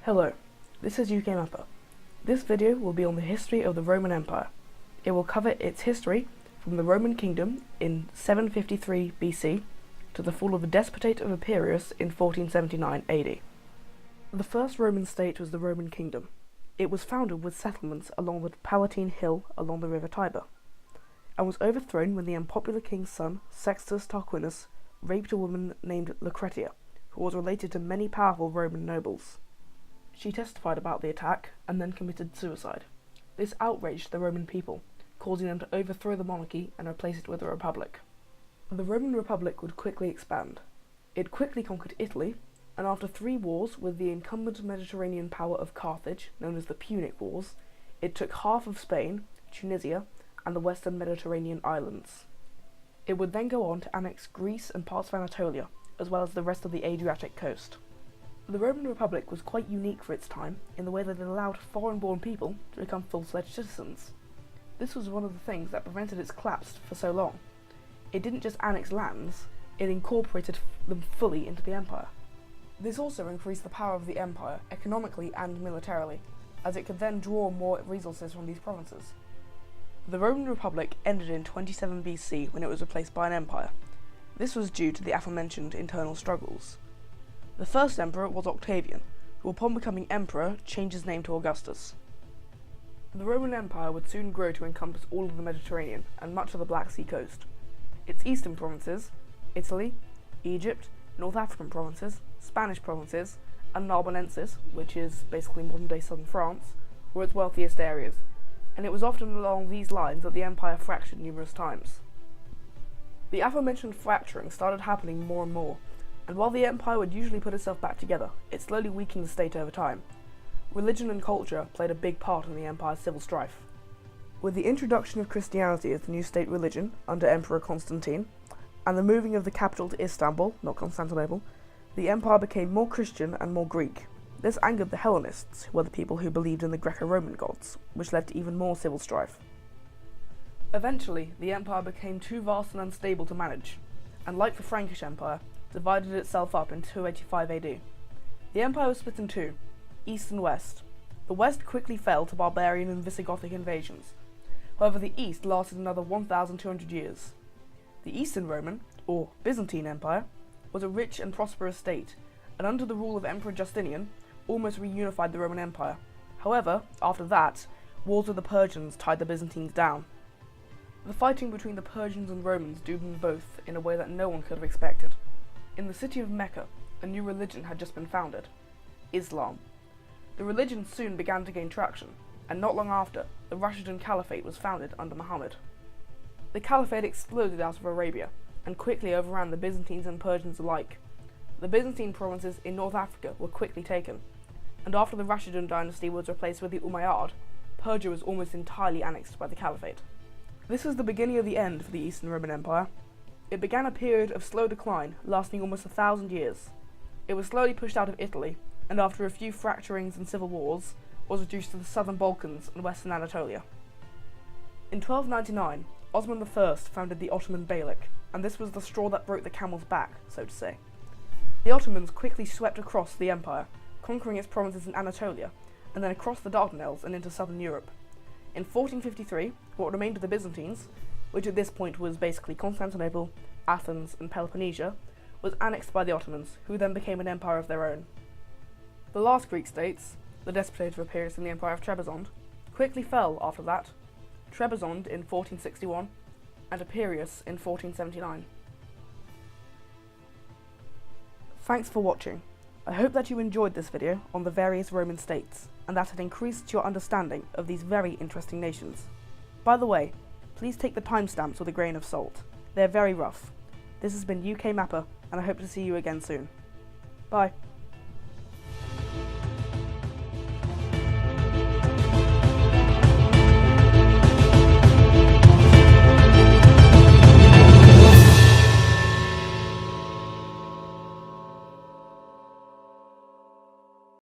Hello, this is UK Mapper. This video will be on the history of the Roman Empire. It will cover its history from the Roman Kingdom in 753 BC to the fall of the Despotate of Epirus in 1479 AD. The first Roman state was the Roman Kingdom. It was founded with settlements along the Palatine Hill along the river Tiber, and was overthrown when the unpopular king's son, Sextus Tarquinius, raped a woman named Lucretia, who was related to many powerful Roman nobles. She testified about the attack and then committed suicide. This outraged the Roman people, causing them to overthrow the monarchy and replace it with a republic. The Roman Republic would quickly expand. It quickly conquered Italy, and after 3 wars with the incumbent Mediterranean power of Carthage, known as the Punic Wars, it took half of Spain, Tunisia, and the western Mediterranean islands. It would then go on to annex Greece and parts of Anatolia, as well as the rest of the Adriatic coast. The Roman Republic was quite unique for its time in the way that it allowed foreign-born people to become full-fledged citizens. This was one of the things that prevented its collapse for so long. It didn't just annex lands, it incorporated them fully into the empire. This also increased the power of the empire economically and militarily, as it could then draw more resources from these provinces. The Roman Republic ended in 27 BC when it was replaced by an empire. This was due to the aforementioned internal struggles. The first emperor was Octavian, who upon becoming emperor changed his name to Augustus. The Roman Empire would soon grow to encompass all of the Mediterranean and much of the Black Sea coast. Its eastern provinces, Italy, Egypt, North African provinces, Spanish provinces, and Narbonensis, which is basically modern-day southern France, were its wealthiest areas, and it was often along these lines that the empire fractured numerous times. The aforementioned fracturing started happening more and more, and while the empire would usually put itself back together, it slowly weakened the state over time. Religion and culture played a big part in the empire's civil strife. With the introduction of Christianity as the new state religion under Emperor Constantine, and the moving of the capital to Istanbul, not Constantinople, the empire became more Christian and more Greek. This angered the Hellenists, who were the people who believed in the Greco-Roman gods, which led to even more civil strife. Eventually, the empire became too vast and unstable to manage, and like the Frankish Empire, divided itself up in 285 AD. The empire was split in two, east and west. The west quickly fell to barbarian and Visigothic invasions. However, the east lasted another 1,200 years. The Eastern Roman, or Byzantine Empire, was a rich and prosperous state, and under the rule of Emperor Justinian, almost reunified the Roman Empire. However, after that, wars with the Persians tied the Byzantines down. The fighting between the Persians and Romans doomed them both in a way that no one could have expected. In the city of Mecca, a new religion had just been founded, Islam. The religion soon began to gain traction, and not long after, the Rashidun Caliphate was founded under Muhammad. The Caliphate exploded out of Arabia, and quickly overran the Byzantines and Persians alike. The Byzantine provinces in North Africa were quickly taken, and after the Rashidun dynasty was replaced with the Umayyad, Persia was almost entirely annexed by the Caliphate. This was the beginning of the end for the Eastern Roman Empire. It began a period of slow decline, lasting almost 1,000 years. It was slowly pushed out of Italy, and after a few fracturings and civil wars, was reduced to the southern Balkans and western Anatolia. In 1299, Ottoman I founded the Ottoman Balak, and this was the straw that broke the camel's back, so to say. The Ottomans quickly swept across the empire, conquering its provinces in Anatolia, and then across the Dardanelles and into southern Europe. In 1453, what remained of the Byzantines, which at this point was basically Constantinople, Athens, and Peloponnesia, was annexed by the Ottomans, who then became an empire of their own. The last Greek states, the Despotate of Epirus and the Empire of Trebizond, quickly fell after that, Trebizond in 1461, and Epirus in 1479. Thanks for watching. I hope that you enjoyed this video on the various Roman states, and that it increased your understanding of these very interesting nations. By the way, please take the timestamps with a grain of salt. They're very rough. This has been UK Mapper, and I hope to see you again soon. Bye.